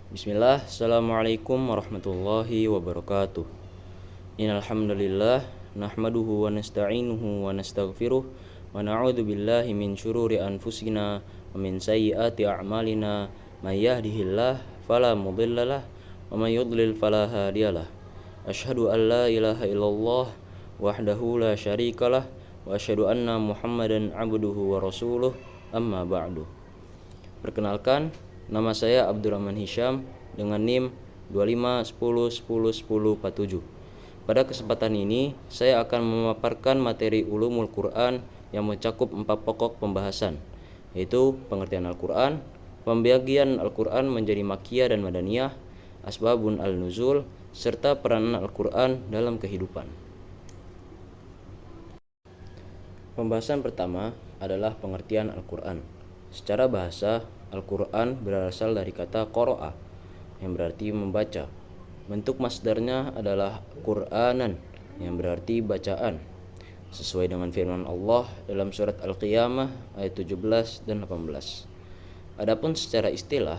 Bismillah, Assalamualaikum warahmatullahi wabarakatuh. Innal hamdalillah nahmaduhu wa nasta'inuhu wa nastaghfiruh wa na'udzu billahi min syururi anfusina wa min sayyiati a'malina may yahdihillahu fala mudhillalah wa may yudlil fala hadiyalah. Asyhadu an la ilaha illallah wahdahu la syarikalah wa asyhadu anna Muhammadan abduhu wa rasuluh, amma ba'du. Perkenalkan, nama saya Abdurrahman Hisham dengan NIM 2510101047. Pada kesempatan ini, saya akan memaparkan materi ulumul Quran yang mencakup 4 pokok pembahasan, yaitu pengertian Al-Quran, pembagian Al-Quran menjadi Makkiyah dan Madaniyah, asbabun al-nuzul, serta peranan Al-Quran dalam kehidupan. Pembahasan pertama adalah pengertian Al-Quran. Secara bahasa, Al-Quran berasal dari kata qara'a yang berarti membaca. Bentuk masdarnya adalah Qur'anan yang berarti bacaan, sesuai dengan firman Allah dalam surat Al-Qiyamah ayat 17 dan 18. Adapun secara istilah,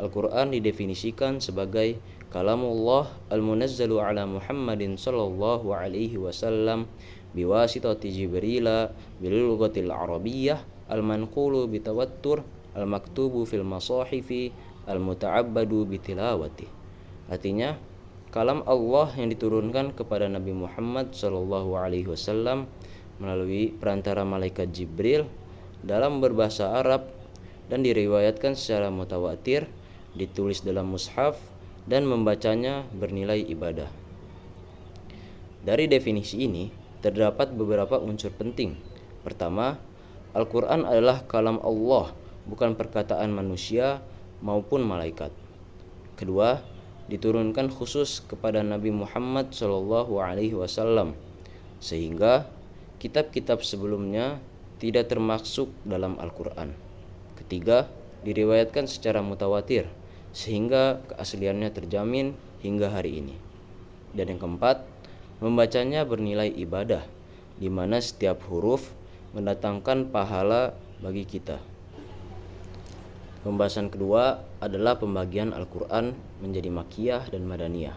Al-Quran didefinisikan sebagai kalamullah al-munazzalu ala Muhammadin sallallahu alaihi wasallam biwasitati Jibrila bil lughatil arabiyyah al-manqulu bitawattur al-maktubu fil masahifi al-muta'abbadu bitilawati. Artinya, kalam Allah yang diturunkan kepada Nabi Muhammad sallallahu alaihi wasallam melalui perantara malaikat Jibril dalam berbahasa Arab dan diriwayatkan secara mutawatir, ditulis dalam mushaf dan membacanya bernilai ibadah. Dari definisi ini terdapat beberapa unsur penting. Pertama, Al-Quran adalah kalam Allah, bukan perkataan manusia maupun malaikat. Kedua, diturunkan khusus kepada Nabi Muhammad SAW, sehingga kitab-kitab sebelumnya tidak termasuk dalam Al-Quran. Ketiga, diriwayatkan secara mutawatir, sehingga keasliannya terjamin hingga hari ini. Dan yang keempat, membacanya bernilai ibadah, di mana setiap huruf mendatangkan pahala bagi kita. Pembahasan kedua adalah pembagian Al-Quran menjadi Makkiyah dan Madaniyah.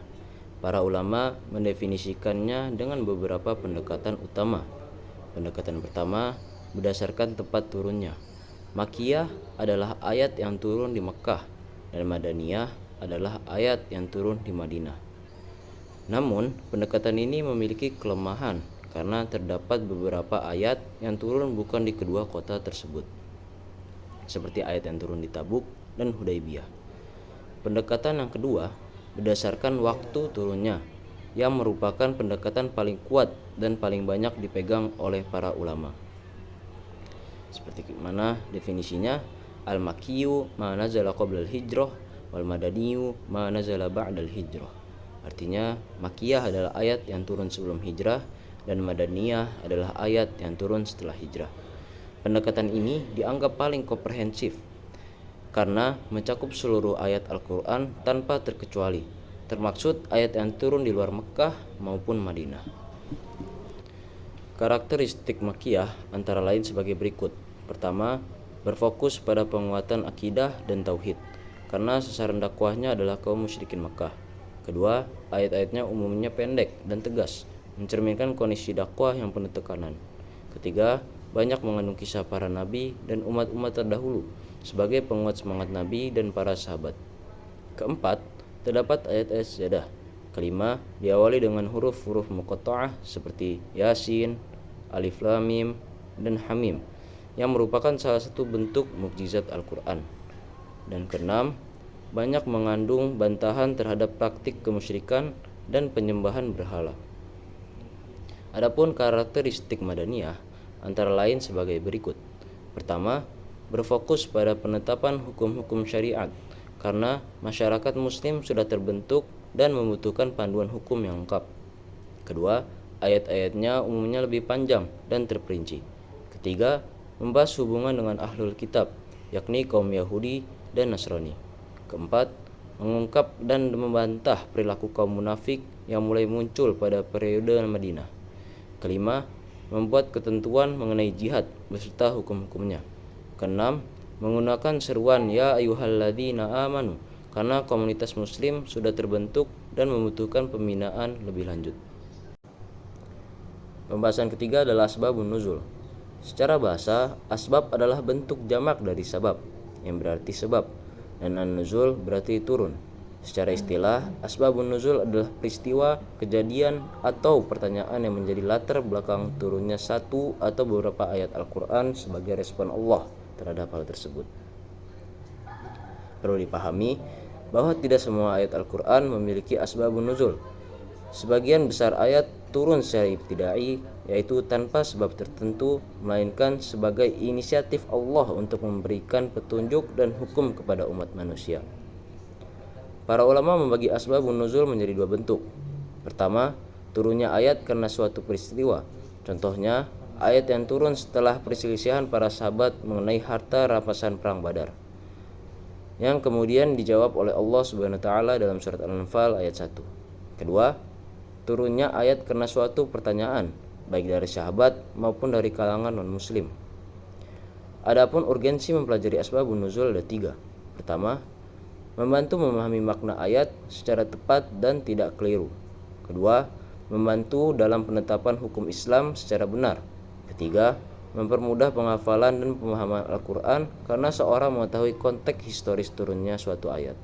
Para ulama mendefinisikannya dengan beberapa pendekatan utama. Pendekatan pertama berdasarkan tempat turunnya. Makkiyah adalah ayat yang turun di Mekkah dan Madaniyah adalah ayat yang turun di Madinah. Namun, pendekatan ini memiliki kelemahan karena terdapat beberapa ayat yang turun bukan di kedua kota tersebut, seperti ayat yang turun di Tabuk dan Hudaybiyah. Pendekatan yang kedua berdasarkan waktu turunnya, yang merupakan pendekatan paling kuat dan paling banyak dipegang oleh para ulama. Seperti mana definisinya? Al-Makkiyu ma nazala qabla al-hijrah wal Madaniyu ma nazala ba'da al-hijrah. Artinya, Makkiyah adalah ayat yang turun sebelum hijrah dan Madaniyah adalah ayat yang turun setelah hijrah. Pendekatan ini dianggap paling komprehensif karena mencakup seluruh ayat Al-Quran tanpa terkecuali, termaksud ayat yang turun di luar Mekkah maupun Madinah. Karakteristik Makkiyah antara lain sebagai berikut. Pertama, berfokus pada penguatan akidah dan tauhid, karena sasaran dakwahnya adalah kaum musyrikin Mekkah. Kedua, ayat-ayatnya umumnya pendek dan tegas, mencerminkan kondisi dakwah yang penuh tekanan. Ketiga, banyak mengandung kisah para nabi dan umat-umat terdahulu sebagai penguat semangat nabi dan para sahabat. Keempat, terdapat ayat-ayat sejadah. Kelima, diawali dengan huruf-huruf muqatta'ah seperti Yasin, Alif Lam Mim, dan Hamim, yang merupakan salah satu bentuk mukjizat Al-Quran. Dan keenam, banyak mengandung bantahan terhadap praktik kemusyrikan dan penyembahan berhala. Adapun karakteristik Madaniyah antara lain sebagai berikut. Pertama, berfokus pada penetapan hukum-hukum syariat, karena masyarakat muslim sudah terbentuk dan membutuhkan panduan hukum yang lengkap. Kedua, ayat-ayatnya umumnya lebih panjang dan terperinci. Ketiga, membahas hubungan dengan ahlul kitab, yakni kaum Yahudi dan Nasrani. Keempat, mengungkap dan membantah perilaku kaum munafik yang mulai muncul pada periode Madinah. Kelima, membuat ketentuan mengenai jihad beserta hukum-hukumnya. Keenam, menggunakan seruan ya ayyuhalladzina amanu karena komunitas muslim sudah terbentuk dan membutuhkan pembinaan lebih lanjut. Pembahasan ketiga adalah asbabun nuzul. Secara bahasa, asbab adalah bentuk jamak dari sabab, yang berarti sebab, dan an-nuzul berarti turun. Secara istilah, asbabun nuzul adalah peristiwa, kejadian, atau pertanyaan yang menjadi latar belakang turunnya satu atau beberapa ayat Al-Quran sebagai respon Allah terhadap hal tersebut. Perlu dipahami bahwa tidak semua ayat Al-Quran memiliki asbabun nuzul. Sebagian besar ayat turun secara ibtidai, yaitu tanpa sebab tertentu, melainkan sebagai inisiatif Allah untuk memberikan petunjuk dan hukum kepada umat manusia. Para ulama membagi asbabun nuzul menjadi dua bentuk. Pertama, turunnya ayat karena suatu peristiwa. Contohnya, ayat yang turun setelah perselisihan para sahabat mengenai harta rampasan perang Badar, yang kemudian dijawab oleh Allah Subhanahu wa taala dalam surat Al-Anfal ayat 1. Kedua, turunnya ayat karena suatu pertanyaan, baik dari sahabat maupun dari kalangan non-muslim. Adapun urgensi mempelajari asbabun nuzul ada 3. Pertama, membantu memahami makna ayat secara tepat dan tidak keliru. Kedua, membantu dalam penetapan hukum Islam secara benar. Ketiga, mempermudah penghafalan dan pemahaman Al-Quran karena seorang mengetahui konteks historis turunnya suatu ayat.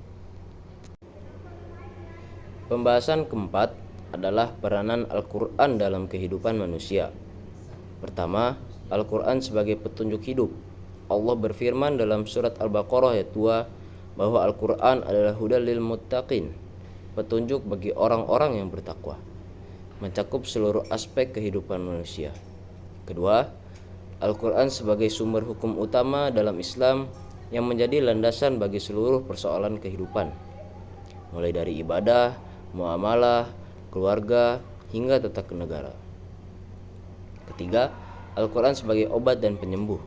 Pembahasan keempat adalah peranan Al-Quran dalam kehidupan manusia. Pertama, Al-Quran sebagai petunjuk hidup. Allah berfirman dalam surat Al-Baqarah ayat 2 bahwa Al-Quran adalah hudal lil muttaqin, petunjuk bagi orang-orang yang bertakwa, mencakup seluruh aspek kehidupan manusia. Kedua, Al-Quran sebagai sumber hukum utama dalam Islam yang menjadi landasan bagi seluruh persoalan kehidupan, mulai dari ibadah, muamalah, keluarga, hingga tata negara. Ketiga, Al-Quran sebagai obat dan penyembuh.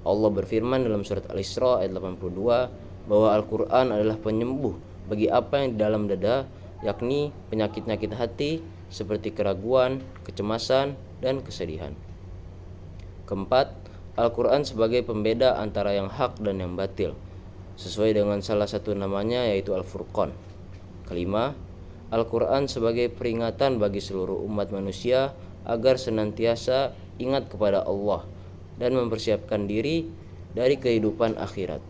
Allah berfirman dalam surat Al-Isra ayat 82 bahwa Al-Quran adalah penyembuh bagi apa yang di dalam dada, yakni penyakit-penyakit hati seperti keraguan, kecemasan, dan kesedihan. Keempat, Al-Quran sebagai pembeda antara yang hak dan yang batil, sesuai dengan salah satu namanya yaitu Al-Furqan. Kelima, Al-Quran sebagai peringatan bagi seluruh umat manusia agar senantiasa ingat kepada Allah dan mempersiapkan diri dari kehidupan akhirat.